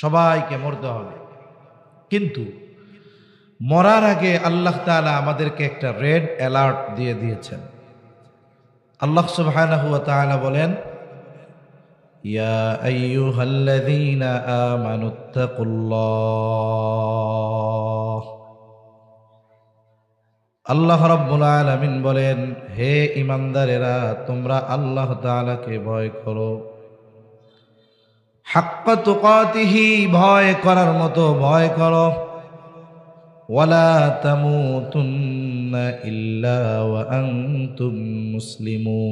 সবাইকে মরতে হবে, কিন্তু মরার আগে আল্লাহ তাআলা আমাদেরকে একটা রেড অ্যালার্ট দিয়ে দিয়েছেন। আল্লাহ সুবহানাহু ওয়া তাআলা বলেন, ইয়া আইয়ুহাল্লাযীনা আমানুত্তাকুল্লাহ। আল্লাহ রাব্বুল আলামিন বলেন, হে ঈমানদারেরা, তোমরা আল্লাহ তাআলাকে ভয় করো। হাক্কা তুকাতিহি, ভয় করার মতো ভয় করো। ওয়ালা তামুতুন্না ইল্লা ওয়া আনতুম মুসলিমুন।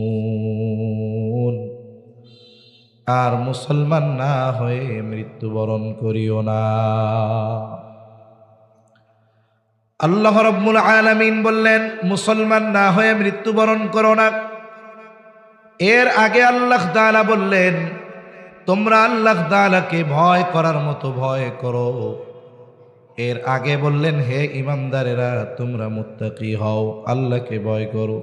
আর মুসলমান না হয়ে মৃত্যুবরণ করিও না। আল্লাহ রাব্বুল আলামিন বললেন, মুসলমান না হয়ে মৃত্যুবরণ করো না। এর আগে আল্লাহ তাআলা বললেন, তোমরা আল্লাহ তাআলাকে ভয় করার মতো ভয় করো। এর আগে বললেন, হে ঈমানদারেরা, তোমরা মুত্তাকি হও, আল্লাহকে ভয় করো।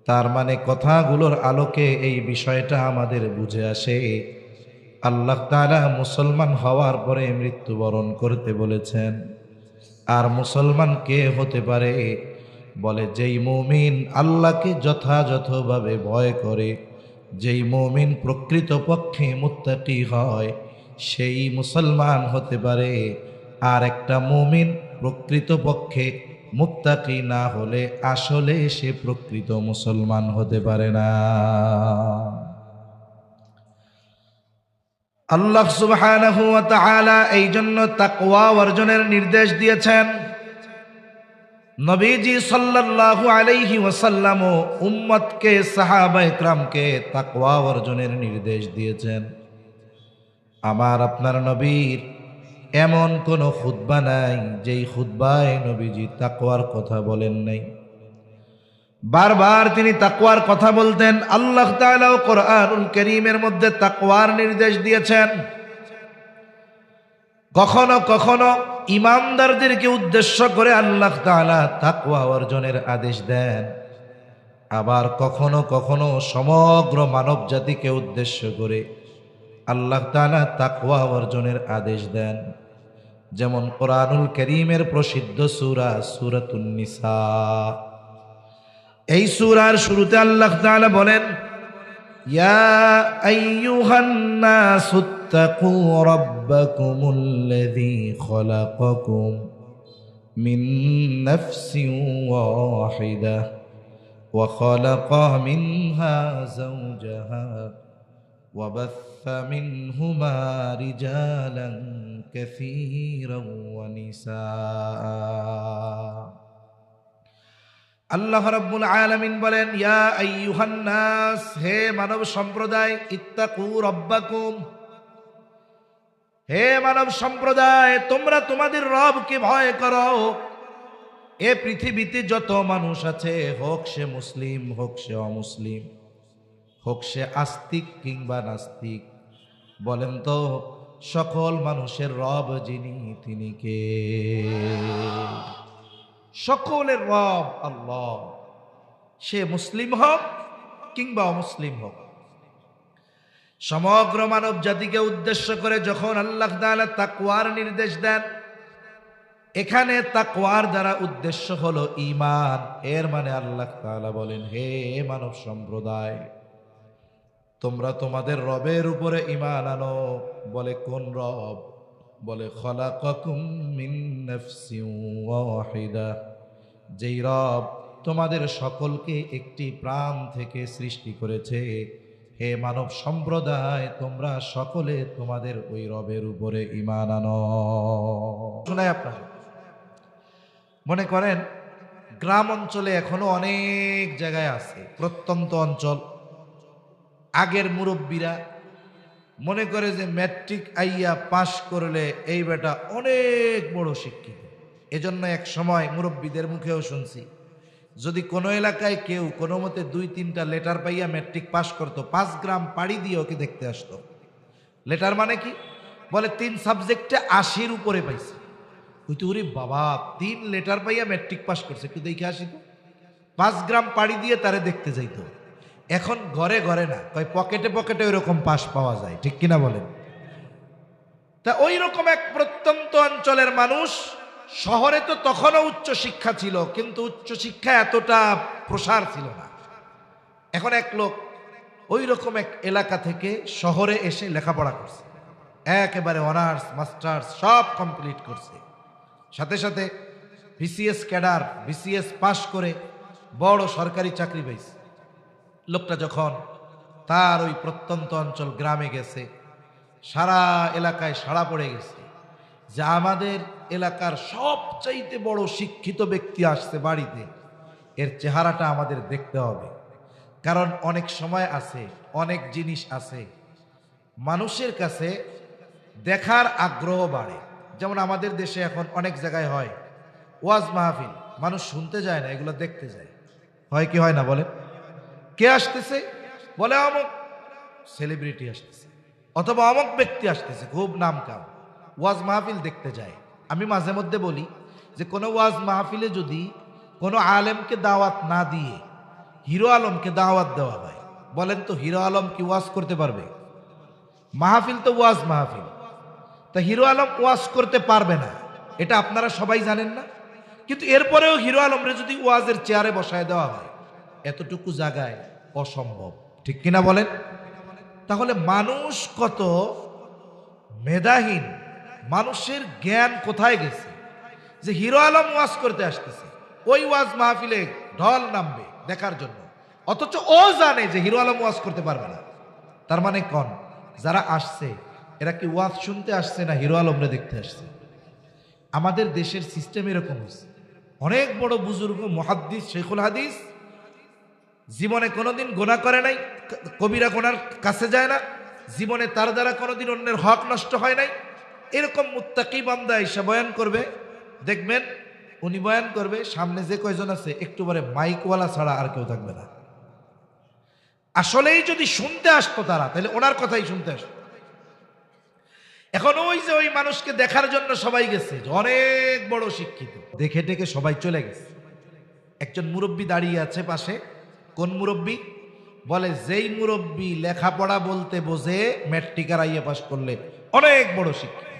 তার মানে কথাগুলোর আলোকে এই বিষয়টা আমাদের বুঝে আসে, আল্লাহ তাআলা মুসলমান হওয়ার পরে মৃত্যুবরণ করতে বলেছেন। আর মুসলমান কে হতে পারে? বলে, যেই মুমিন আল্লাহকে যথাযথভাবে ভয় করে, যেই মুমিন প্রকৃতপক্ষে মুত্তাকি হয়, সেই মুসলমান হতে পারে। আর একটা মুমিন প্রকৃতপক্ষে মুত্তাকি না হলে আসলে সে প্রকৃত মুসলমান হতে পারে না। আল্লাহ সুবহানাহু ওয়া তাআলা এই জন্য তাকওয়া অর্জনের নির্দেশ দিয়েছেন। নবীজি সাল্লাল্লাহু আলাইহি ওয়াসাল্লাম ও উম্মতকে, সাহাবায়ে কেরামকে তাকওয়া অর্জনের নির্দেশ দিয়েছেন। আমার আপনার নবীর এমন কোনো খুতবা নাই যেই খুতবায় নবীজি তাকওয়ার কথা বলেন নাই। বারবার তিনি তাকওয়ার কথা বলতেন। আল্লাহ তাআলা কোরআনুল কারীমের মধ্যে তাকওয়ার নির্দেশ দিয়েছেন। কখনো কখনো ঈমানদারদেরকে উদ্দেশ্য করে আল্লাহ তাআলা তাকওয়া অর্জনের আদেশ দেন, আবার কখনো কখনো সমগ্র মানব জাতিকে উদ্দেশ্য করে আল্লাহ তাআলা তাকওয়া অর্জনের আদেশ দেন। যেমন কোরআনুল কারীমের প্রসিদ্ধ সূরা সূরাতুন নিসা। এই সূরার শুরুতে আল্লাহ তাআলা বলেন, ইয়া আইয়ুহান নাসুত্তাকু রাব্বাকুমুল্লাযী খালাকাকুম মিন নাফসিন ওয়াহিদাহ ওয়া খালাকা মিনহা যাওজাহা ওয়া বাথা মিনহুমা রিজালান কাসীরান ওয়া নিসা। আল্লাহ রাব্বুল আলামিন বলেন, ইয়া আইয়ুহান নাস, হে মানব সম্প্রদায়, ইত্তাকু রাব্বাকুম, হে মানব সম্প্রদায়, তোমরা তোমাদের রবকে ভয় করো। এ পৃথিবীতে যত মানুষ আছে, হোক সে মুসলিম, হোক সে অমুসলিম, হোক সে আস্তিক কিংবা নাস্তিক, বলেন তো সকল মানুষের রব যিনি, তিনি কে? সকলের রব আল্লাহ। সে মুসলিম হোক কিংবা অমুসলিম হোক, সমগ্র মানব জাতিকে উদ্দেশ্য করে যখন আল্লাহ তাআলা তাকওয়ার নির্দেশ দেন, এখানে তাকওয়ার দ্বারা উদ্দেশ্য হলো ঈমান। এর মানে আল্লাহ তাআলা বলেন, হে মানব সম্প্রদায়, তোমরা তোমাদের রবের উপরে ঈমান আনো। বলে, কোন রব? বলে, খালাকাকুম মিন নাফসিন ওয়াহিদা, যেই রব তোমাদের সকলকে একটি প্রাণ থেকে সৃষ্টি করেছে। হে মানব সম্প্রদায়, তোমরা সকলে তোমাদের ওই রবের উপরে ঈমান আনো। শোনাই আপনার, মনে করেন গ্রাম অঞ্চলে এখনো অনেক জায়গায় আছে, প্রত্যন্ত অঞ্চল, আগের মুরব্বীরা মনে করে যে ম্যাট্রিক আইয়া পাশ করলে এই বেটা অনেক বড় শিক্ষিত। এজন্য এক সময় মুরব্বীদের মুখেও শুনছি, যদি কোনো এলাকায় কেউ কোনো মতে 2-3টা লেটার পাইয়া ম্যাট্রিক পাশ করতো, 5 গ্রাম পাড়ি দিয়ে ওকে দেখতে আসতো। লেটার মানে কি? বলে 3 সাবজেক্টে 80-র উপরে পাইছে। কইতো, ওরে বাবা, 3 লেটার পাইয়া ম্যাট্রিক পাশ করছে, একটু দেখে আসি তো। 5 গ্রাম পাড়ি দিয়ে তারে দেখতে যাইতো। এখন ঘরে ঘরে না, কয় পকেটে পকেটে ওইরকম পাশ পাওয়া যায়, ঠিক কিনা বলেন? তা ওই রকম এক প্রত্যন্ত অঞ্চলের মানুষ, শহরে তো তখনও উচ্চ শিক্ষা ছিল, কিন্তু উচ্চ শিক্ষা এতটা প্রসার ছিল না। এখন এক লোক ওই রকম এক এলাকা থেকে শহরে এসে লেখাপড়া করছে, একেবারে অনার্স মাস্টার্স সব কমপ্লিট করছে, সাথে সাথে বিসিএস ক্যাডার, বিসিএস পাশ করে বড় সরকারি চাকরি পেয়েছে। লোকটা যখন তার ওই প্রত্যন্ত অঞ্চল গ্রামে গেছে, সারা এলাকায় সাড়া পড়ে গেছে যে আমাদের এলাকার সবচাইতে বড় শিক্ষিত ব্যক্তি আসছে বাড়িতে, এর চেহারাটা আমাদের দেখতে হবে। কারণ অনেক সময় আছে, অনেক জিনিস আছে মানুষের কাছে দেখার আগ্রহ বাড়ে। যেমন আমাদের দেশে এখন অনেক জায়গায় হয় ওয়াজ মাহফিল, মানুষ শুনতে যায় না, এগুলো দেখতে যায়। হয় কি হয় না বলে? কে আসতেছে? বলে অমুক সেলিব্রিটি আসতেছে, অথবা অমুক ব্যক্তি আসতেছে, খুব নাম কাম, ওয়াজ মাহফিল দেখতে যায়। আমি মাঝে মধ্যে বলি যে কোনো ওয়াজ মাহফিলে যদি কোনো আলেমকে দাওয়াত না দিয়ে হিরো আলমকে দাওয়াত দেওয়া হয়, বলেন তো হিরো আলম কি ওয়াজ করতে পারবে? মাহফিল তো ওয়াজ মাহফিল, তা হিরো আলম ওয়াজ করতে পারবে না, এটা আপনারা সবাই জানেন না? কিন্তু এরপরেও হিরো আলমরে যদি ওয়াজের চেয়ারে বসায় দেওয়া হয়, এতটুকু জায়গায় অসম্ভব, ঠিক কিনা বলেন? তাহলে মানুষ কত মেধাহীন, মানুষের জ্ঞান কোথায় গেছে যে হিরো আলম ওয়াজ করতে আসতেছে, ওই ওয়াজ মাহফিলে ঢল নামবে দেখার জন্য, অথচ ও জানে যে হিরো আলম ওয়াজ করতে পারবে না। তার মানে কোন যারা আসছে এরা কি ওয়াজ শুনতে আসছে না হিরো আলমরে দেখতে আসছে? আমাদের দেশের সিস্টেম এরকম হচ্ছে। অনেক বড় বুজুর্গ মুহাদ্দিস শেখুল হাদিস জীবনে কোনোদিন গোনা করে নাই, কবিরা গোনার কাছে যায় না, জীবনে তার দ্বারা কোনোদিন অন্যের হক নষ্ট হয় নাই, এরকম মুত্তাকি বান্দা এসে বয়ান করবে, দেখবেন উনি বয়ান করবে, সামনে যে কয়জন আছে একটু পরে মাইকওয়ালা ছাড়া আর কেউ থাকবে না। আসলেই যদি শুনতে আসতো তারা, তাহলে ওনার কথাই শুনতে আসতো। এখন ওই যে ওই মানুষকে দেখার জন্য সবাই গেছে, অনেক বড় শিক্ষিত, দেখে টেকে সবাই চলে গেছে। একজন মুরব্বী দাঁড়িয়ে আছে পাশে। কোন মুরব্বী? বলে যেই মুরব্বী লেখাপড়া বলতে বোঝে, ম্যাট্রিক আর আইএ পাস করলে অনেক বড় শিক্ষিত।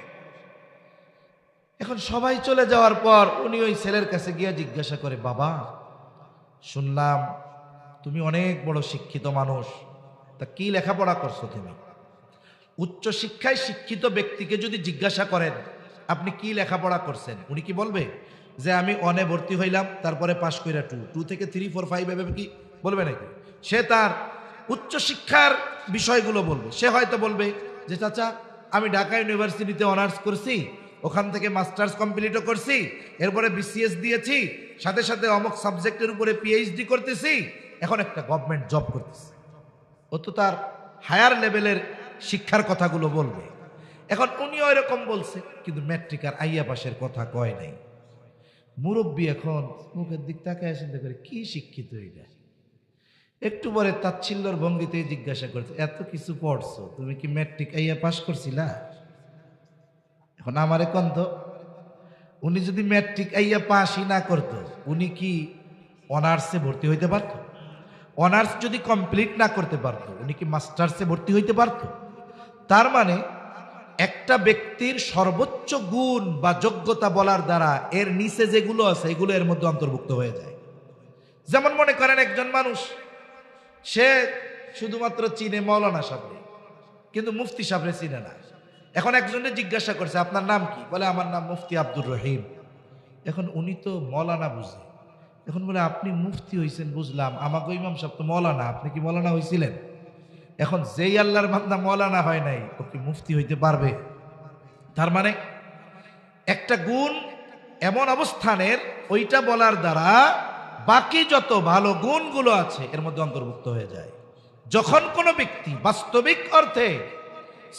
এখন সবাই চলে যাওয়ার পর উনি ওই ছেলের কাছে গিয়ে জিজ্ঞাসা করে, বাবা শুনলাম তুমি অনেক বড় শিক্ষিত মানুষ, তা কি লেখাপড়া করছো তুমি? উচ্চ শিক্ষায় শিক্ষিত ব্যক্তিকে যদি জিজ্ঞাসা করেন আপনি কি লেখাপড়া করছেন, উনি কি বলবে যে আমি অনে ভর্তি হইলাম, তারপরে পাশ কইরা 2 থেকে 3 4 5 এভাবে কি বলবে নাকি? সে তার উচ্চ শিক্ষার বিষয়গুলো বলবে। সে হয়তো বলবে যে চাচা আমি ঢাকা ইউনিভার্সিটিতে অনার্স করছি, ওখান থেকে মাস্টার্স কমপ্লিটও করছি, এরপরে বিসিএস দিয়েছি, সাথে সাথে অমুক সাবজেক্টের উপরে পিএইচডি করতেছি, এখন একটা গভর্নমেন্ট জব করতেছি। ও তো তার হায়ার লেভেলের শিক্ষার কথাগুলো বলবে। এখন উনিও এরকম বলছে, কিন্তু ম্যাট্রিক আর আইয়া পাশের কথা কয় নাই। মুরব্বী এখন মুখের দিক তাকায় চিন্তা করে, কি শিক্ষিত এটা? একটু পরে তাচ্ছিল্যর ভঙ্গিতে জিজ্ঞাসা করছে, এত কিছু পড়ছো, তুমি কি ম্যাট্রিক আইয়া পাশ করছিলা? এখন আমারে কোন তো, উনি যদি ম্যাট্রিক আইয়া পাশই না করতো, উনি কি অনার্সে ভর্তি হইতে পারতো? অনার্স যদি কমপ্লিট না করতে পারতো, উনি কি মাস্টার্সে ভর্তি হইতে পারতো? তার মানে একটা ব্যক্তির সর্বোচ্চ গুণ বা যোগ্যতা বলার দ্বারা এর নিচে যেগুলো আছে এগুলো এর মধ্যে অন্তর্ভুক্ত হয়ে যায়। যেমন মনে করেন একজন মানুষ, সে শুধুমাত্র চিনে মৌলানা সাহেবরে, কিন্তু মুফতি সাহেবরে চিনে না। এখন একজনে জিজ্ঞাসা করছে আপনার নাম কি? বলে আমার নাম মুফতি আব্দুর রহিম। এখন উনি তো মৌলানা বুঝে, এখন বলে আপনি মুফতি হইছেন বুঝলাম, আমাকে ইমাম সাহেব তো মৌলানা, আপনি কি মৌলানা হইছিলেন? এখন যেই আল্লাহর বান্দা মৌলানা হয় নাই, ও কি মুফতি হইতে পারবে? তার মানে একটা গুণ এমন অবস্থানের, ওইটা বলার দ্বারা বাকি যত ভালো গুণগুলো আছে এর মধ্যে অন্তর্ভুক্ত হয়ে যায়। যখন কোনো ব্যক্তি বাস্তবিক অর্থে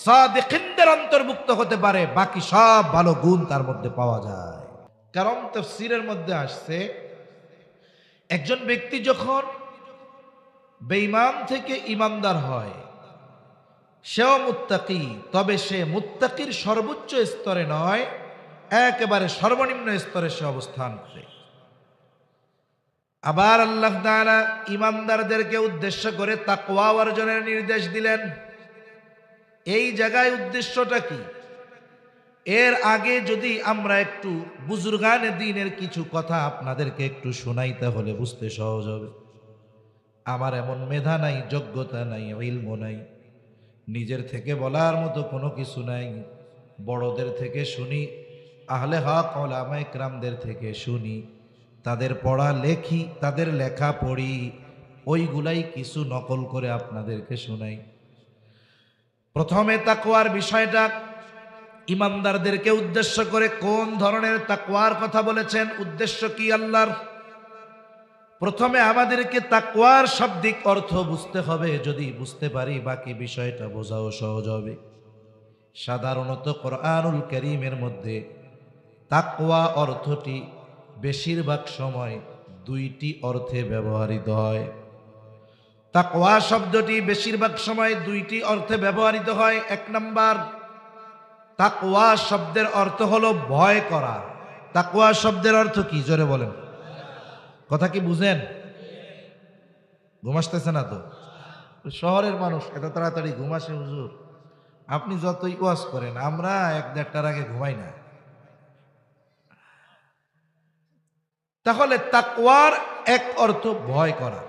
সাদিকিনদের অন্তর্ভুক্ত হতে পারে, বাকি সব ভালো গুণ তার মধ্যে পাওয়া যায়। কারণ তাফসীরের মধ্যে আসছে, একজন ব্যক্তি যখন বেঈমান থেকে ইমানদার হয়, সেও মুত্তাকি, তবে সে মুত্তাকির সর্বোচ্চ স্তরে নয়, একেবারে সর্বনিম্ন স্তরে সে অবস্থান করে। আবার আল্লাহ তাআলা ইমানদারদেরকে উদ্দেশ্য করে তাকওয়া অর্জনের নির্দেশ দিলেন। এই জায়গায় উদ্দেশ্যটা কি? এর আগে যদি আমরা একটু বুজুর্গানে দ্বীনের কিছু কথা আপনাদেরকে একটু শোনাইতে হলে বুঝতে সহজ হবে। আমার এমন মেধা নাই, যোগ্যতা নাই, ইলম নাই, নিজের থেকে বলার মতো কোনো কিছু নাই। বড়দের থেকে শুনি, আহলে হক ওলামা ইকরামদের থেকে শুনি, তাদের পড়া লেখি, তাদের লেখা পড়ি, ওইগুলাই কিছু নকল করে আপনাদেরকে শোনাই। প্রথমে তাকওয়ার বিষয়টা ইমানদারদেরকে উদ্দেশ্য করে কোন ধরনের তাকওয়ার কথা বলেছেন, উদ্দেশ্য কি আল্লাহর। প্রথমে আমাদেরকে তাকওয়ার শাব্দিক অর্থ বুঝতে হবে। যদি বুঝতে পারি বাকি বিষয়টা বোঝাও সহজ হবে। সাধারণত কোরআনুল কারীমের মধ্যে তাকওয়া অর্থটি বেশিরভাগ সময় দুইটি অর্থে ব্যবহৃত হয়। তাকওয়া শব্দটি বেশিরভাগ সময় দুইটি অর্থে ব্যবহৃত হয়। এক নাম্বার, তাকওয়া শব্দের অর্থ হলো ভয় করা। তাকওয়া শব্দের অর্থ কি জোরে বলেন, কথা কি বুঝেন? ঘুম আসতেছে না তো? শহরের মানুষ এত তাড়াতাড়ি ঘুম আসে হুজুর? আপনি যতই ওয়াজ করেন, আমরা 1-1:30টার আগে ঘুমাই না। তাহলে তাকওয়ার এক অর্থ ভয় করা।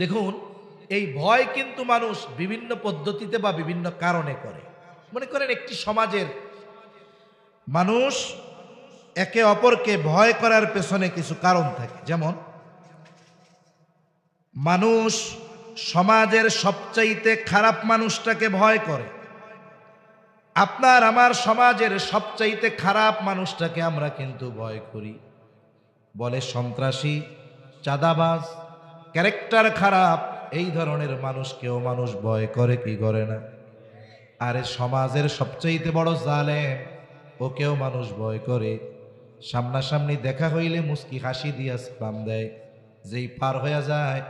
দেখুন, এই ভয় কিন্তু মানুষ বিভিন্ন পদ্ধতিতে বা বিভিন্ন কারণে করে। মনে করেন একটি সমাজের মানুষ একে অপরকে ভয় করার পেছনে কিছু কারণ থাকে। যেমন মানুষ সমাজের সবচাইতে খারাপ মানুষটাকে ভয় করে। আপনার আমার সমাজের সবচাইতে খারাপ মানুষটাকে আমরা কিন্তু ভয় করি। বলে সন্ত্রাসী, চাঁদাবাজ, ক্যারেক্টার খারাপ, এই ধরনের মানুষকেও মানুষ ভয় করে কি করে না? আরে সমাজের সবচাইতে বড় জালেম, ওকেও মানুষ ভয় করে। সামনাসামনি দেখা হইলে মুস্কি হাসি দিয়া সালাম দেয়, যেই পার হয়ে যায়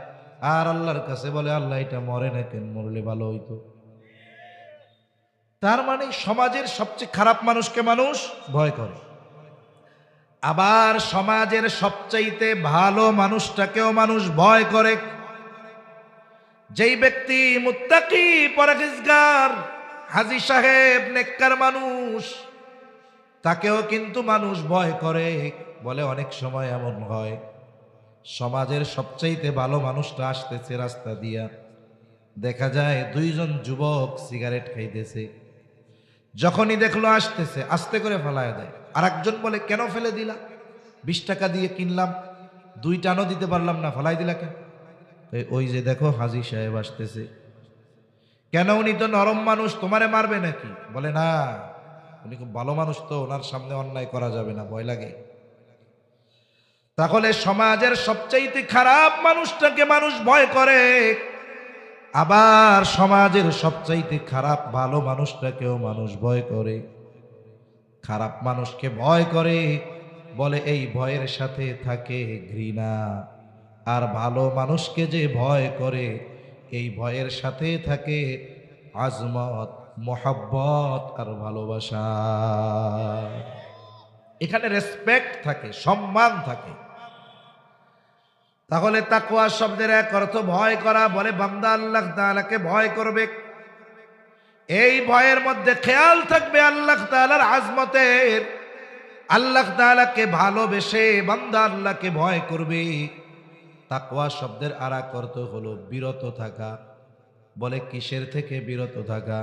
আর আল্লাহর কাছে বলে আল্লাহ এটা মরে না কেন, মরলে ভালো হইতো। তার মানে সমাজের সবচেয়ে খারাপ মানুষকে মানুষ ভয় করে। আবার সমাজের সবচাইতে ভালো মানুষটাকেও মানুষ ভয় করে। যেই ব্যক্তি মুত্তাকি, পরহেজগার, হাজী সাহেব, নেককার মানুষ, তাকেও কিন্তু মানুষ ভয় করে। বলে অনেক সময় এমন হয়, সমাজের সবচাইতে ভালো মানুষটা আসতেছে রাস্তা দিয়া, দেখা যায় দুইজন যুবক সিগারেট খাইতেছে। যখনই দেখলো আসতেছে, আস্তে করে ফেলায় দেয়। আর একজন বলে কেন ফেলে দিলা? 20 টাকা দিয়ে কিনলাম, 2 টানও দিতে পারলাম না, ফেলাই দিলা কেন? ওই যে দেখো হাজী সাহেব আসতেছে। কেন? উনি তো নরম মানুষ, তোমারে মারবে নাকি? বলে না, উনি খুব ভালো মানুষ, তো ওনার সামনে অন্যায় করা যাবে না, ভয় লাগে। তাহলে সমাজের সবচাইতে খারাপ মানুষটাকে মানুষ ভয় করে, আবার সমাজের সবচাইতে খারাপ ভালো মানুষটাকেও মানুষ ভয় করে। খারাপ মানুষকে ভয় করে, বলে এই ভয়ের সাথে থাকে ঘৃণা। আর ভালো মানুষকে যে ভয় করে, এই ভয়ের সাথে থাকে আজমত, মোহাব্বত আর ভালোবাসা। এখানে রেসপেক্ট থাকে, সম্মান থাকে। তাহলে তাকওয়া শব্দের এক অর্থ ভয় করা। বলে বান্দা আল্লাহ তাআলাকে ভয় করবে, এই ভয়ের মধ্যে খেয়াল থাকবে আল্লাহ তাআলার আজমতের। আল্লাহ তাআলাকে ভালোবেসে বান্দা আল্লাহকে ভয় করবে। তাকওয়া শব্দের আর এক অর্থ হলো বিরত থাকা। বলে কিসের থেকে বিরত থাকা?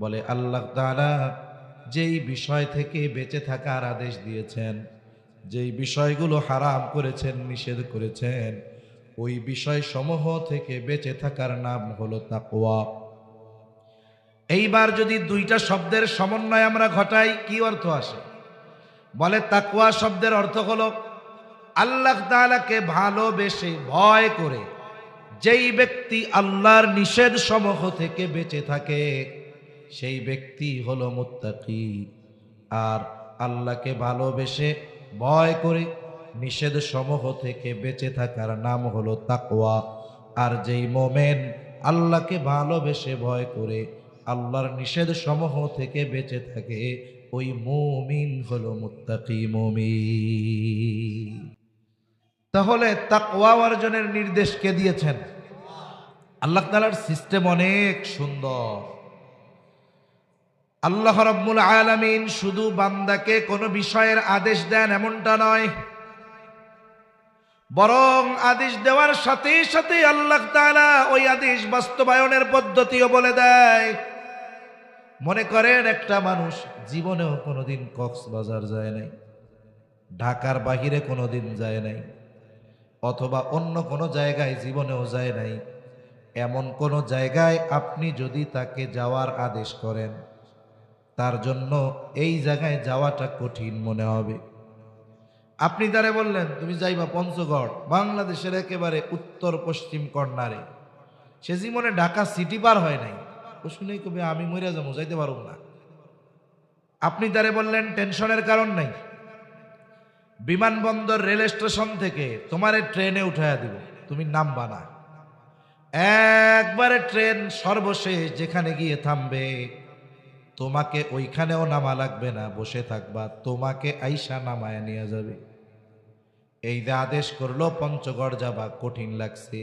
বলে আল্লাহ তাআলা যেই বিষয় থেকে বেঁচে থাকার আদেশ দিয়েছেন, যেই বিষয়গুলো হারাম করেছেন, নিষেধ করেছেন, ওই বিষয় সমূহ থেকে বেঁচে থাকার নাম হলো তাকওয়া। এইবার যদি দুইটা শব্দের সমন্বয় আমরা ঘটাই, কি অর্থ আসে? বলে তাকওয়া শব্দের অর্থ হলো আল্লাহ তাআলাকে ভালোবেসে ভয় করে যেই ব্যক্তি আল্লাহর নিষেধ সমূহ থেকে বেঁচে থাকে, সেই ব্যক্তি হলো মুত্তাকি। আর আল্লাহকে ভালোবেসে ভয় করে নিষেধ সমূহ থেকে বেঁচে থাকার নাম হলো তাকওয়া। আর যেই মোমেন আল্লাহকে ভালোবেসে ভয় করে আল্লাহর নিষেধ সমূহ থেকে বেঁচে থাকে, ওই মুমিন হলো মুত্তাকি মুমিন। তাহলে তাকওয়া অর্জনের নির্দেশ কে দিয়েছেন? আল্লাহ তাআলার সিস্টেম অনেক সুন্দর। আল্লাহ রাব্বুল আলামিন শুধু বান্দাকে কোনো বিষয়ের আদেশ দেন এমনটা নয়, বরং আদেশ দেওয়ার সাথে সাথে আল্লাহ তাআলা ওই আদেশ বাস্তবায়নের পদ্ধতিও বলে দেয়। মনে করেন একটা মানুষ জীবনেও কোনোদিন কক্সবাজার যায় নাই, ঢাকার বাহিরে কোনোদিন যায় নাই, অথবা অন্য কোনো জায়গায় জীবনেও যায় নাই। এমন কোনো জায়গায় আপনি যদি তাকে যাওয়ার আদেশ করেন, তার জন্য এই জায়গায় যাওয়াটা কঠিন মনে হবে। আপনি তারে বললেন তুমি যাইবা পঞ্চগড়, বাংলাদেশের একেবারে উত্তর পশ্চিম কর্নারে, সে জীবনে ঢাকা সিটি পার হয় নাই, ও শুনেই কবে আমি মরে যাবো, যাইতে পারব না। আপনি তারে বললেন টেনশনের কারণ নাই, বিমানবন্দর রেল স্টেশন থেকে তোমারে ট্রেনে উঠাইয়া দিব, তুমি নামবা না, একবারে ট্রেন সর্বশেষ যেখানে গিয়ে থামবে তোমাকে ওইখানেও নামা লাগবে না, বসে থাকবা, তোমাকে আইসা নামায় নিয়ে যাবে। এই যে আদেশ করলো পঞ্চগড় যাবা, কঠিন লাগছে,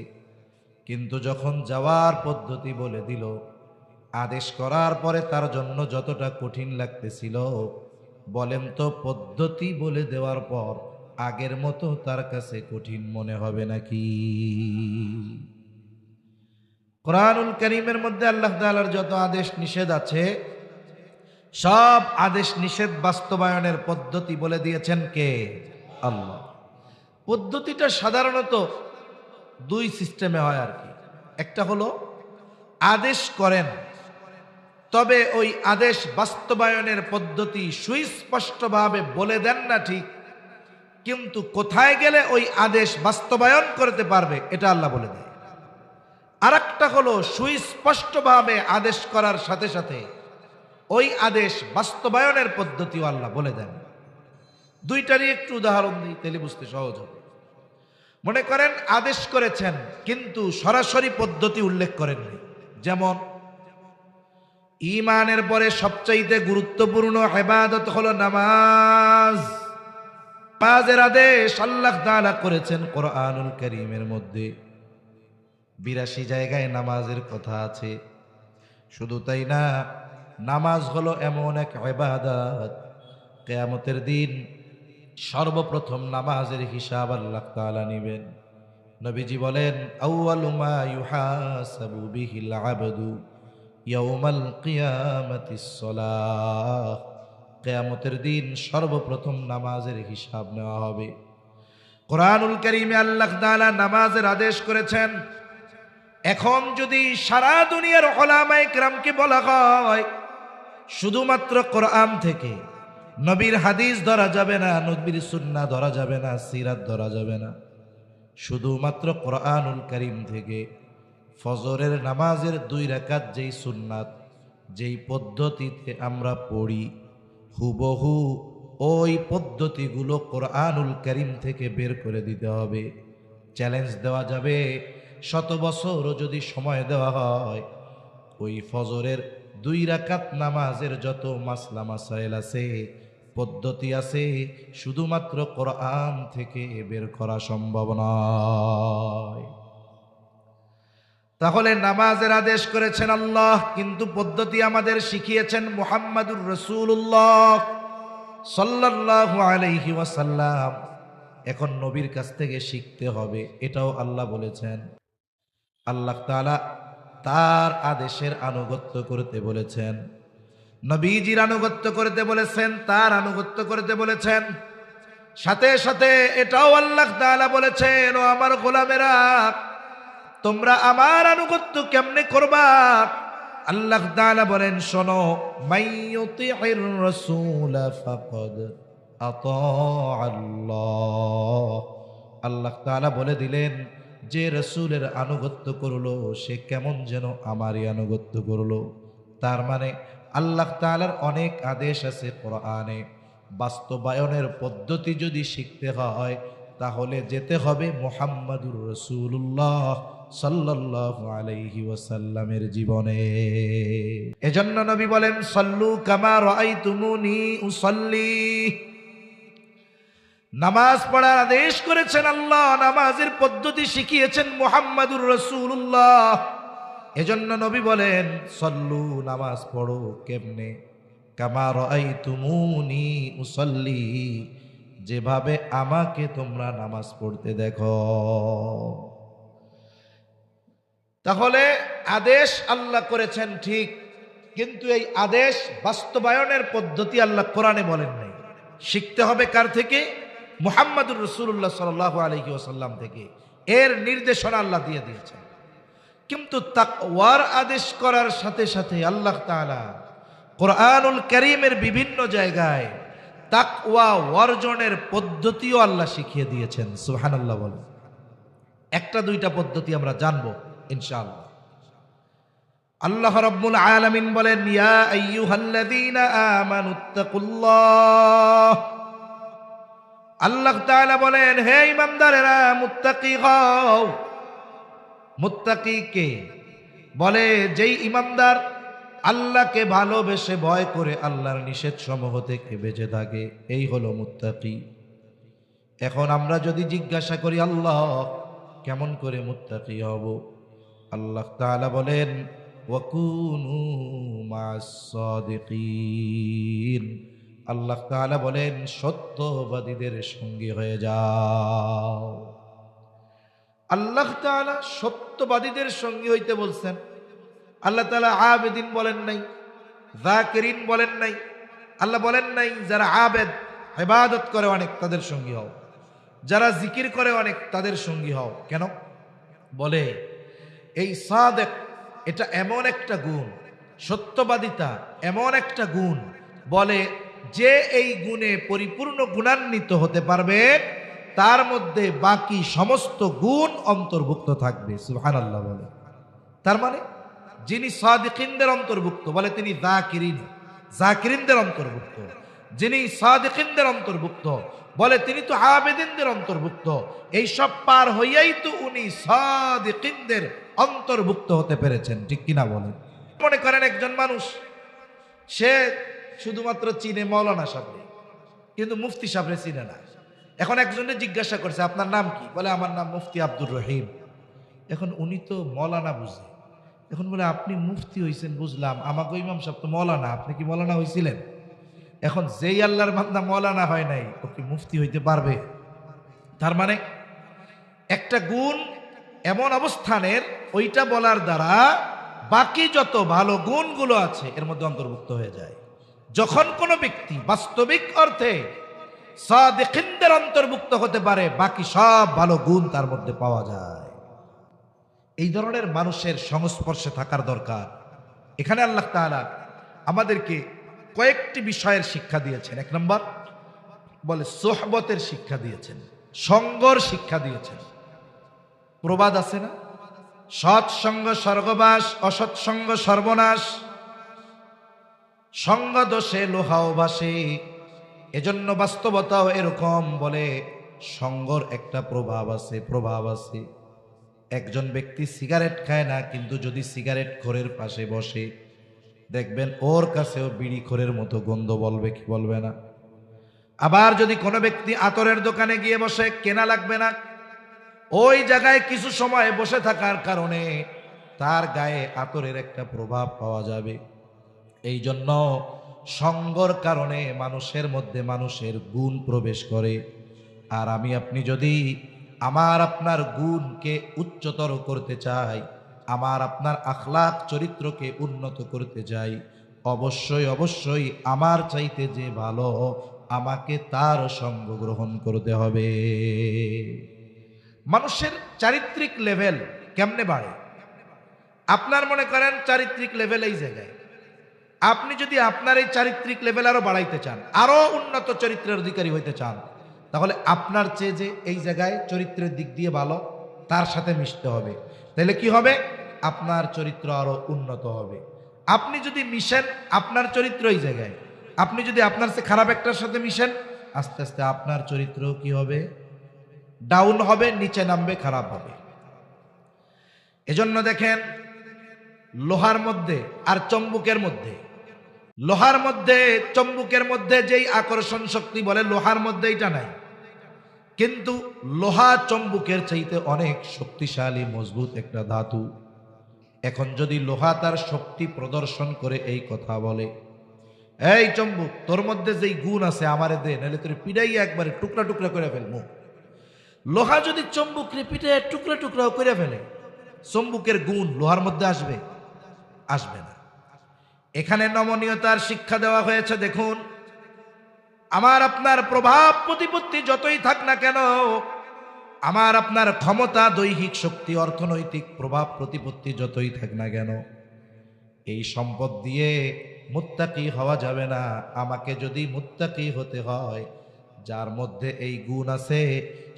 কিন্তু যখন যাওয়ার পদ্ধতি বলে দিল, আদেশ করার পরে তার জন্য যতটা কঠিন লাগতেছিল, বলেন তো পদ্ধতি বলে দেওয়ার পর আগের মতো তার কাছে কঠিন মনে হবে নাকি? কোরআনুল কারীমের মধ্যে আল্লাহ তাআলার যত আদেশ নিষেধ আছে, সব আদেশ নিষেধ বাস্তবায়নের পদ্ধতি বলে দিয়েছেন কে? আল্লাহ। পদ্ধতিটা সাধারণত দুই সিস্টেমে হয় আর কি। একটা হলো আদেশ করেন, তবে ওই আদেশ বাস্তবায়নের পদ্ধতি সুস্পষ্টভাবে বলে দেন না ঠিক, কিন্তু কোথায় গেলে ওই আদেশ বাস্তবায়ন করতে পারবে এটা আল্লাহ বলে দেয়। আর একটা হলো সুস্পষ্টভাবে আদেশ করার সাথে সাথে ওই আদেশ বাস্তবায়নের পদ্ধতিও আল্লাহ বলে দেন। দুইটারই একটু উদাহরণ দিই, তাহলে বুঝতে সহজ হবে। মনে করেন আদেশ করেছেন কিন্তু সরাসরি পদ্ধতি উল্লেখ করেননি, যেমন ঈমানের পরে সবচাইতে গুরুত্বপূর্ণ ইবাদত হলো নামাজ। নামাজের আদেশ আল্লাহ তাআলা করেছেন কোরআনুল কারীমের মধ্যে, 82 জায়গায় নামাজের কথা আছে। শুধু তাই না, নামাজ হলো এমন এক ইবাদত, কিয়ামতের দিন সর্বপ্রথম নামাজের হিসাব আল্লাহ তাআলা নেবেন। নবীজি বলেন আউয়ালু মা ইউহাসাবু বিহিল আবদু ইয়াউমাল কিয়ামাতিস সালাহ। কিয়ামতের দিন সর্বপ্রথম নামাজের হিসাব নেওয়া হবে। কোরআনুল কারীমে আল্লাহ তাআলা নামাজের আদেশ করেছেন। এখন যদি সারা দুনিয়ার উলামায়ে কেরামকে বলা হয় শুধুমাত্র কোরআন থেকে, নবীর হাদিস ধরা যাবে না, নবীর সুন্নাহ ধরা যাবে না, সিরাত ধরা যাবে না, শুধুমাত্র কোরআনুল কারীম থেকে ফজরের নামাজের 2 রাকাত যেই সুন্নাত, যেই পদ্ধতিতে আমরা পড়ি, হুবহু ওই পদ্ধতিগুলো কোরআনুল কারীম থেকে বের করে দিতে হবে। চ্যালেঞ্জ দেওয়া যাবে, 100 বছরও যদি সময় দেওয়া হয়, ওই ফজরের 2 রাকাত নামাজের যত মাসলা মাসাইল আছে, পদ্ধতি আছে, শুধুমাত্র কোরআন থেকে বের করা সম্ভব নয়। তাহলে নামাজের আদেশ করেছেন আল্লাহ, কিন্তু পদ্ধতি আমাদের শিখিয়েছেন মুহাম্মাদুর রাসূলুল্লাহ সাল্লাল্লাহু আলাইহি ওয়াসাল্লাম। এখন নবীর কাছ থেকে শিখতে হবে, এটাও আল্লাহ বলেছেন। আল্লাহ তাআলা তার আদেশের আনুগত্য করতে বলেছেন, নবীজির আনুগত্য করতে বলেছেন, তার আনুগত্য করতে বলেছেন। সাথে সাথে এটাও আল্লাহ তাআলা বলেছেন, ও আমার গোলামেরা, তোমরা আমার আনুগত্য কেমনে করবা? আল্লাহ তাআলা বলেন, শোনো, মাইয়ুতিইর রাসূল ফাকাদ আতাআল্লাহ। আল্লাহ তাআলা বলে দিলেন, যে রাসূলের আনুগত্য করলো সে কেমন যেন আমারই আনুগত্য করলো। তার মানে আল্লাহ তাআলার অনেক আদেশ আছে কোরআনে, বাস্তবায়নের পদ্ধতি যদি শিখতে হয় তাহলে যেতে হবে মুহাম্মাদুর রাসূলুল্লাহ সাল্লাল্লাহু আলাইহি ওয়াসাল্লামের জীবনে। এজন্য নবী বলেন, সাল্লু কামা রাআইতুমুনি উসাল্লি। নামাজ পড়ার আদেশ করেছেন আল্লাহ, নামাজের পদ্ধতি শিখিয়েছেন মুহাম্মাদুর রাসূলুল্লাহ। এজন্য নবী বলেন, সল্লু, নামাজ পড়ো কেমনে? কামা রাআইতুমুনি উসাল্লি, যেভাবে আমাকে তোমরা নামাজ পড়তে দেখো। তাহলে আদেশ আল্লাহ করেছেন ঠিক, কিন্তু এই আদেশ বাস্তবায়নের পদ্ধতি আল্লাহ কোরআনে বলেন নাই। শিখতে হবে কার থেকে? মুহাম্মাদুর রাসূলুল্লাহ সাল্লাল্লাহু আলাইহি ওয়াসাল্লাম থেকে। এর নির্দেশনা আল্লাহ দিয়ে দিয়েছেন। কিন্তু তাকওয়ার আদেশ করার সাথে সাথে আল্লাহ তাআলা কোরআনুল কারীমের বিভিন্ন জায়গায় তাকওয়া অর্জনের পদ্ধতিও আল্লাহ শিখিয়ে দিয়েছেন। সুবহানাল্লাহ বলেন। একটা দুইটা পদ্ধতি আমরা জানবো ইনশাআল্লাহ। আল্লাহ রাব্বুল আলামিন বলেন, ইয়া আইয়ুহাল্লাযীনা আমানুত্তাকুল্লাহ। আল্লাহ তাআলা বলেন, হে ঈমানদারেরা মুত্তাকি হও। মুত্তাকি কে? বলে যেই ঈমানদার আল্লাহকে ভালোবেসে ভয় করে আল্লাহর নিষেধ সমূহ থেকে বেঁচে থাকে, এই হলো মুত্তাকি। এখন আমরা যদি জিজ্ঞাসা করি, আল্লাহ কেমন করে মুত্তাকি হব? আল্লাহ তাআলা বলেন, ওয়াকুনু মা'আস সাদিকিন। আল্লাহ তাআলা বলেন, সত্যবাদীদের সঙ্গী হয়ে যাও। আল্লাহ তাআলা সত্যবাদীদের সঙ্গী হইতে বলছেন। আল্লাহ তাআলা আবেদিন বলেন নাই, যাকিরিন বলেন নাই। আল্লাহ বলেন নাই যারা আবেদ, ইবাদত করে অনেক, তাদের সঙ্গী হও। যারা জিকির করে অনেক, তাদের সঙ্গী হও। কেন? বলে এই সাদেক এটা এমন একটা গুণ, সত্যবাদিতা এমন একটা গুণ, বলে যে এই গুণে পরিপূর্ণ গুণান্বিত হতে পারবে তার মধ্যে বাকি সমস্ত গুণ অন্তর্ভুক্ত থাকবে। সুবহানাল্লাহ বলে। তার মানে যিনি সাদিকিনদের অন্তর্ভুক্ত, বলে তিনি যাকিরিন, যাকিরিনদের অন্তর্ভুক্ত। যিনি সাদিকিনদের অন্তর্ভুক্ত, বলে তিনি তো আবেদিনদের অন্তর্ভুক্ত। এই সব পার হইয়াই তো উনি সাদিকিনদের অন্তর্ভুক্ত হতে পেরেছেন। ঠিক কিনা বলেন? মনে করেন একজন মানুষ, সে শুধুমাত্র চিনে মাওলানা সাহেব, কিন্তু মুফতি সাহেবরে চিনে না। এখন একজনে জিজ্ঞাসা করছে, আপনার নাম কি? বলে আমার নাম মুফতি আব্দুর রহিম। এখন উনি তো মাওলানা বুঝে। এখন বলে আপনি মুফতি হইছেন বুঝলাম, আমাকে ইমাম সাহেব তো মাওলানা, আপনি কি মাওলানা হইছিলেন? এখন যেই আল্লাহর বান্দা মাওলানা হয় নাই, ও কি মুফতি হইতে পারবে? তার মানে একটা গুণ এমন অবস্থানের, ওইটা বলার দ্বারা বাকি যত ভালো গুণগুলো আছে এর মধ্যে অন্তর্ভুক্ত হয়ে যায়। যখন কোনো ব্যক্তি বাস্তবিক অর্থে সাদিকিনদের অন্তর্ভুক্ত হতে পারে, বাকি সব ভালো গুণ তার মধ্যে পাওয়া যায়। এই ধরনের মানুষের সংস্পর্শে থাকার দরকার। এখানে আল্লাহ তাআলা আমাদেরকে কয়েকটি বিষয়ের শিক্ষা দিয়েছেন। এক নম্বর বলে সোহবতের শিক্ষা দিয়েছেন, সঙ্গর শিক্ষা দিয়েছেন। প্রবাদ আছে না, সৎসঙ্গ স্বর্গবাস, অসৎসঙ্গ সর্বনাশ, সঙ্গ দোষে লোহাও ভাসে। এজন্য বাস্তবতাও এরকম। বলে সঙ্গর একটা প্রভাব আছে। একজন ব্যক্তি সিগারেট খায় না, কিন্তু যদি সিগারেট খোরের পাশে বসে, দেখবেন ওর কাছেও বিড়ি খোরের মতো গন্ধ, বলবে কি বলবে না? আবার যদি কোনো ব্যক্তি আতরের দোকানে গিয়ে বসে, কেনা লাগবে না, ওই জায়গায় কিছু সময় বসে থাকার কারণে তার গায়ে আতরের একটা প্রভাব পাওয়া যাবে। এই জন্য সঙ্গর কারণে মানুষের মধ্যে মানুষের গুণ প্রবেশ করে। আর আমি আপনি যদি আমার আপনার গুণকে উচ্চতর করতে চাই, আমার আপনার আখলাক চরিত্রকে উন্নত করতে চাই, অবশ্যই আমার চাইতে যে ভালো, আমাকে তার সঙ্গ গ্রহণ করতে হবে। মানুষের চারিত্রিক লেভেল কেমনে বাড়ে? আপনার মনে করেন চারিত্রিক লেভেল এই জায়গায়, আপনি যদি আপনার এই চারিত্রিক লেভেল আরো বাড়াইতে চান, আরো উন্নত চরিত্রের অধিকারী হইতে চান, তাহলে আপনার চেয়ে যে এই জায়গায় চরিত্রের দিক দিয়ে ভালো, তার সাথে মিশতে হবে। তাহলে কি হবে? আপনার চরিত্র আরো উন্নত হবে। আপনি যদি মিশেন আপনার চরিত্র এই জায়গায়, আপনি যদি আপনার চেয়ে খারাপ একটার সাথে মিশেন, আস্তে আস্তে আপনার চরিত্র কি হবে? ডাউন হবে, নিচে নামবে, খারাপ হবে। এজন্য দেখেন লোহার মধ্যে আর চম্বুকের মধ্যে, লোহার মধ্যে চম্বুকের মধ্যে যেই আকর্ষণ শক্তি, বলে লোহার মধ্যে এটা নাই, কিন্তু লোহা চম্বুকের চাইতে অনেক শক্তিশালী মজবুত একটা ধাতু। এখন যদি লোহা তার শক্তি প্রদর্শন করে এই কথা বলে, এই চম্বুক, তোর মধ্যে যেই গুণ আছে আমারে দে, নাহলে তোর পিড়াইয়া একবারে টুকরা টুকরা করে ফেলবো। লোহা যদি চম্বুকরে পিটাইয়া টুকরা টুকরাও করে ফেলে, চম্বুকের গুণ লোহার মধ্যে আসবে? আসবে না। এখানে নমনীয়তার শিক্ষা দেওয়া হয়েছে। দেখুন, আমার আপনার প্রভাব প্রতিপত্তি যতই থাক না কেন, আমার আপনার ক্ষমতা, দৈহিক শক্তি, অর্থনৈতিক প্রভাব প্রতিপত্তি যতই থাক না কেন, এই সম্পদ দিয়ে মুত্তাকি হওয়া যাবে না। আমাকে যদি মুত্তাকি হতে হয়, যার মধ্যে এই গুণ আছে,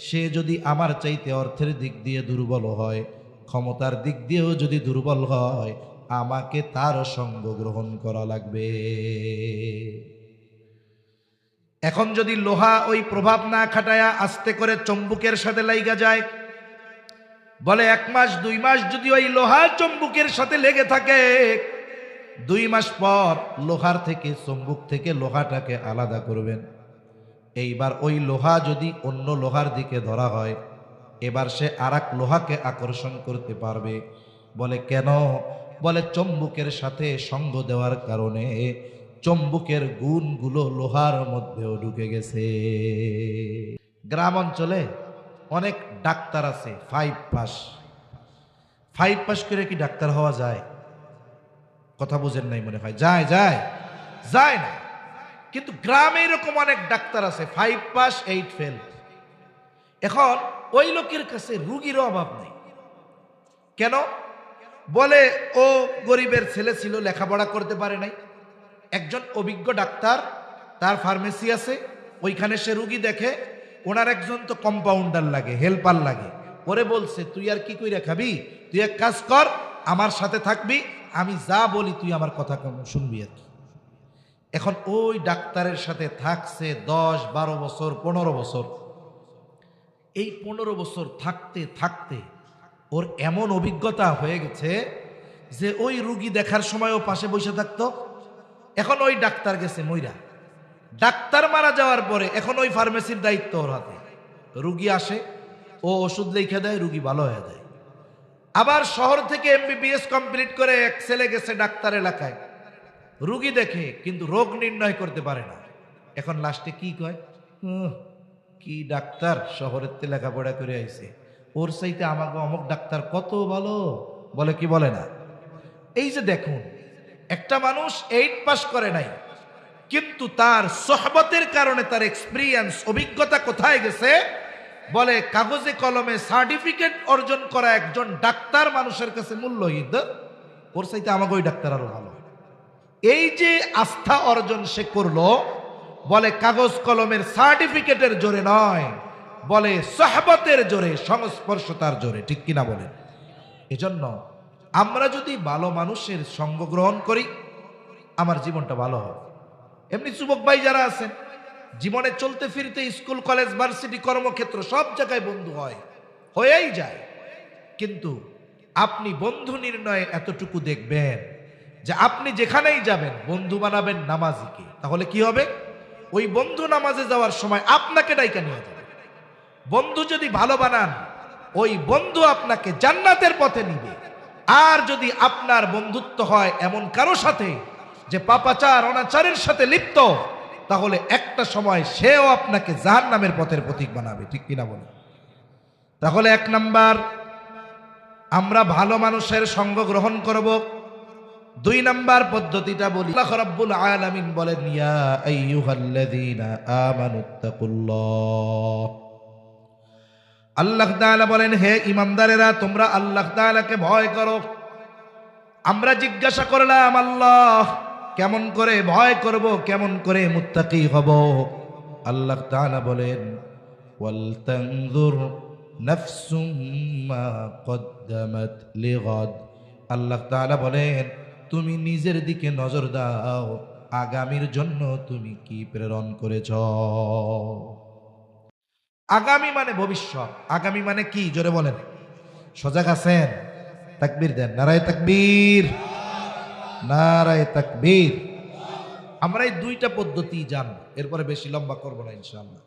সে যদি আমার চাইতে অর্থের দিক দিয়ে দুর্বল হয়, ক্ষমতার দিক দিয়েও যদি দুর্বল হয়, আমাকে তার সঙ্গ গ্রহণ করা লাগবে। এখন যদি লোহা ওই প্রভাব না খাটায়া আস্তে করে চম্বুকের সাথে লাইগা যায়, বলে 1 মাস 2 মাস যদি ওই লোহা চম্বুকের সাথে লেগে থাকে, 2 মাস পর লোহার থেকে, চম্বুক থেকে লোহাটাকে আলাদা করবেন। এইবার ওই লোহা যদি অন্য লোহার দিকে ধরা হয়, এবার সে আরেক লোহাকে আকর্ষণ করতে পারবে। বলে কেন? বলে চম্বুকের সাথে সঙ্গ দেওয়ার কারণে চম্বুকের গুণগুলো লোহার মধ্যেও ঢুকে গেছে। গ্রাম অঞ্চলে অনেক ডাক্তার আছে 5 পাস। 5 পাস করে কি ডাক্তার হওয়া যায়? কথা বুঝেন নাই মনে হয়। যায় যায় যায় না। কিন্তু গ্রামে এরকম অনেক ডাক্তার আছে 5 পাস 8 ফেল। এখন ওই লোকের কাছে রুগীরও অভাব নেই। কেন? বলে ও গরিবের ছেলে ছিল, লেখাপড়া করতে পারে নাই। একজন অভিজ্ঞ ডাক্তার, তার ফার্মেসি আছে, ওইখানে সে রুগী দেখে। ওনার একজন তো কম্পাউন্ডার লাগে, হেল্পার লাগে। ওরে বলছে, তুই আর কি কইরা খাবি, তুই এক কাজ কর, আমার সাথে থাকবি, আমি যা বলি তুই আমার কথা শুনবি আর কি। এখন ওই ডাক্তারের সাথে থাকছে 10-12 বছর, 15 বছর। এই 15 বছর থাকতে থাকতে ওর এমন অভিজ্ঞতা হয়ে গেছে যে ওই রুগী দেখার সময় ও পাশে বসে থাকতো। এখন ওই ডাক্তার গেছে মইরা, ডাক্তার মারা যাওয়ার পরে এখন ওই ফার্মেসির দায়িত্ব ওর হাতে। রুগী আসে, ও ওষুধ লিখে দেয়, রুগী ভালো হয়ে যায়। আবার শহর থেকে MBBS কমপ্লিট করে এক ছেলে গেছে ডাক্তার এলাকায়, রুগী দেখে কিন্তু রোগ নির্ণয় করতে পারে না। এখন লাস্টে কি কয়, কি ডাক্তার, শহরের তে লেখাপড়া করে আইছে, ওর চাইতে আমাকে অমুক ডাক্তার কত ভালো। বলে কি বলে না? এই যে দেখুন, একটা মানুষ 8 পাস করে নাই, কিন্তু তার সোহবতের কারণে তার এক্সপিরিয়েন্স, অভিজ্ঞতা কোথায় গেছে? বলে কাগজে কলমে সার্টিফিকেট অর্জন করা একজন ডাক্তার মানুষের কাছে মূল্যহীন, ওর চাইতে আমাকে ওই ডাক্তার আরো ভালো। এই যে আস্থা অর্জন সে করলো, বলে কাগজ কলমের সার্টিফিকেটের জোরে নয়, বলে সোহবতের জোরে, সংস্পর্শতার জোরে। ঠিক কিনা বলেন? এজন্য আমরা যদি ভালো মানুষের সঙ্গ গ্রহণ করি, আমার জীবনটা ভালো হবে। এমনি যুবক ভাই যারা আছেন, জীবনে চলতে ফিরতে স্কুল, কলেজ, ভার্সিটি, কর্মক্ষেত্র সব জায়গায় বন্ধু হয়, হয়েই যায়। কিন্তু আপনি বন্ধু নির্ণয়ে এতটুকু দেখবেন যে আপনি যেখানেই যাবেন বন্ধু বানাবেন নামাজিকে। তাহলে কি হবে? ওই বন্ধু নামাজে যাওয়ার সময় আপনাকে ডাইকা নিয়ে যাবে। বন্ধু যদি ভালো বানান, ওই বন্ধু আপনাকে জান্নাতের পথে নিবে। আর যদি আপনার বন্ধুত্ব হয় এমন কারো সাথে যে পাপাচার, অনাচারের সাথে লিপ্ত, তাহলে একটা সময় সেও আপনাকে জাহান্নামের পথের প্রতীক বানাবে। ঠিক কিনা বলে? তাহলে 1 নাম্বার, আমরা ভালো মানুষের সঙ্গ গ্রহণ করব। 2 নাম্বার পদ্ধতিটা বলি। আল্লাহ রাব্বুল আলামিন বলেন, ইয়া আইয়ুহাল্লাযীনা আমানুত্তাকুল্লাহ। আল্লাহ তাআলা বলেন, হে ঈমানদারেরা, তোমরা আল্লাহ তাআলাকে ভয় করো। আমরা জিজ্ঞাসা করলাম, আল্লাহ কেমন করে ভয় করব, কেমন করে মুত্তাকি হব? আল্লাহ তাআলা বলেন, ওয়াল তানজুর নাফসুম মা কদ্দামাত লিগাদ। আল্লাহ তাআলা বলেন, তুমি নিজের দিকে নজর দাও, আগামীর জন্য তুমি কি প্রেরণ করেছ। আগামী মানে ভবিষ্যৎ। আগামী মানে কি? জোরে বলেন। সজাগ আছেন? তাকবীর দেন। নারায়ে তাকবীর, নারায়ে তাকবীর। আমরা এই 2টা পদ্ধতি জানব, এরপরে বেশি লম্বা করব না ইনশাআল্লাহ।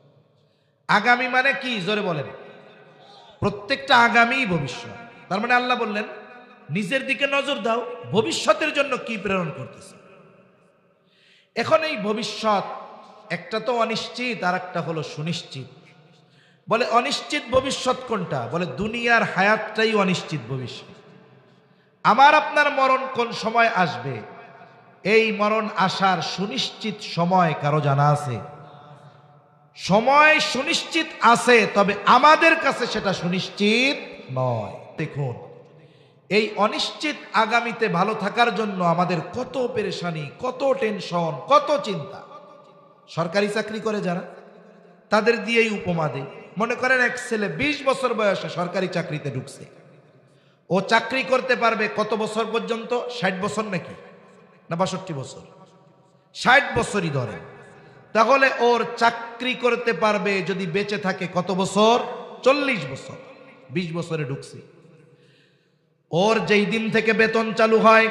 আগামী মানে কি? জোরে বলেন। প্রত্যেকটা আগামী ভবিষ্যৎ। তার মানে আল্লাহ বললেন, নিজের দিকে নজর দাও, ভবিষ্যতের জন্য কি প্রেরণ করতেছে। এখন এই ভবিষ্যৎ একটা তো অনিশ্চিত আর একটা হলো সুনিশ্চিত। বলে অনিশ্চিত ভবিষ্যৎ কোনটা? বলে দুনিয়ার হায়াতটাই অনিশ্চিত ভবিষ্যৎ। আমার আপনার মরণ কোন সময় আসবে, এই মরণ আসার সুনিশ্চিত সময় কারো জানা আছে? সময় সুনিশ্চিত আছে, তবে আমাদের কাছে সেটা সুনিশ্চিত নয়। দেখুন, এই অনিশ্চিত আগামীতে ভালো থাকার জন্য আমাদের কত পেরেশানি, কত টেনশন, কত চিন্তা। সরকারি চাকরি করে যারা, তাদের দিয়েই উপমা দেই। মনে করেন এক ছেলে 20 বছর বয়সে সরকারি চাকরিতে ঢুকছে। ও চাকরি করতে পারবে কত বছর পর্যন্ত? 60 বছর নাকি না 62 বছর? 60 বছরই ধরে। তাহলে ওর চাকরি করতে পারবে যদি বেঁচে থাকে কত বছর? 40 বছর। 20 বছরে ঢুকছে। ওর যেই দিন থেকে বেতন চালু হয়,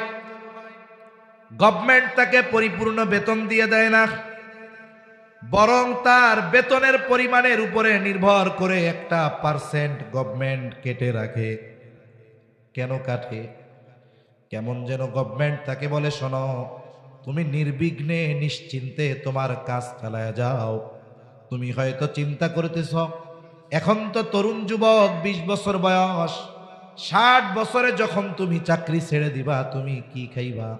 গভর্নমেন্ট তাকে পরিপূর্ণ বেতন দিয়ে দেয় না, বরং তার বেতনের পরিমাণের উপরে নির্ভর করে একটা পার্সেন্ট গভর্নমেন্ট কেটে রাখে। কেন কাটে? কেমন যেন গভর্নমেন্ট তাকে বলে, শোনো, তুমি নির্বিঘ্নে নিশ্চিন্তে তোমার কাজ চালায় যাও। তুমি হয়তো চিন্তা করতেছ, এখন তো তরুণ যুবক, 20 বছর বয়স, 60 বছরে যখন তুমি চাকরি ছেড়ে দিবা, তুমি কি খাইবা?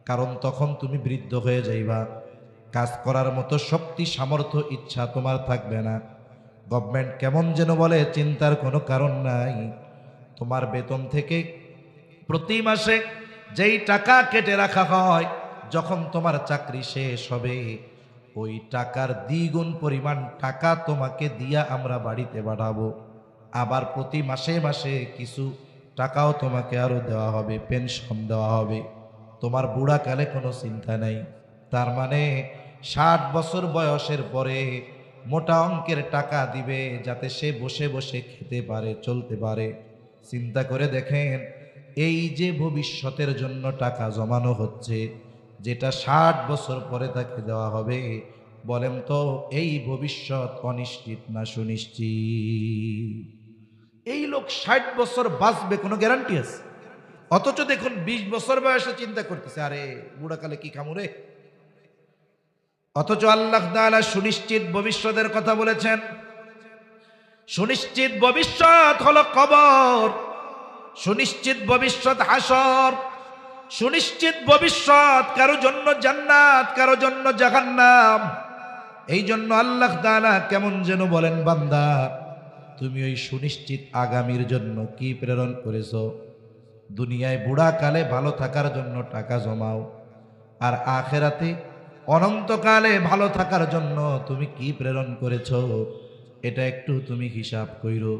কারণ তখন তুমি বৃদ্ধ হয়ে যাইবা, কাজ করার মতো শক্তি, সামর্থ্য, ইচ্ছা তোমার থাকবে না। গভর্নমেন্ট কেমন যেন বলে, চিন্তার কোনো কারণ নাই। তোমার বেতন থেকে প্রতি মাসে যেই টাকা কেটে রাখা হয়, যখন তোমার চাকরি শেষ হবে, ওই টাকার দ্বিগুণ পরিমাণ টাকা তোমাকে দিয়া আমরা বাড়িতে পাঠাবো। আবার প্রতি মাসে মাসে কিছু টাকাও তোমাকে আরো দেওয়া হবে, পেনশন দেওয়া হবে। তোমার বুড়াকালে কোনো চিন্তা নাই। তার মানে 60 বছর বয়সের পরে মোটা অঙ্কের টাকা দিবে, যাতে সে বসে বসে খেতে পারে, চলতে পারে। চিন্তা করে দেখেন, এই যে ভবিষ্যতের জন্য টাকা জমানো হচ্ছে, যেটা 60 বছর পরে তাকে দেওয়া হবে, বলেন তো এই ভবিষ্যৎ অনিশ্চিত না সুনিশ্চিত? এই লোক 60 বছর বাঁচবে কোনো গ্যারান্টি আছে? অথচ দেখুন 20 বছর বয়সে চিন্তা করতেছে, আরে বুড়াকালে কি খামুরে। অথচ আল্লাহ তাআলা সুনিশ্চিত ভবিষ্যতের কথা বলেছেন। সুনিশ্চিত ভবিষ্যৎ হলো কবর, সুনিশ্চিত ভবিষ্যৎ হাসর, সুনিশ্চিত ভবিষ্যৎ কারো জন্য জান্নাত, কারো জন্য জাহান্নাম। এই জন্য আল্লাহ তাআলা কেমন যেন বলেন, বান্দা, তুমি ওই সুনিশ্চিত আগামীর জন্য কি প্রেরণ করেছো? দুনিয়ায় বুড়াকালে ভালো থাকার জন্য টাকা জমাও, আর আখেরাতে অনন্তকালে ভালো থাকার জন্য তুমি কি প্রেরণ করেছো, এটা একটু তুমি হিসাব কইরো।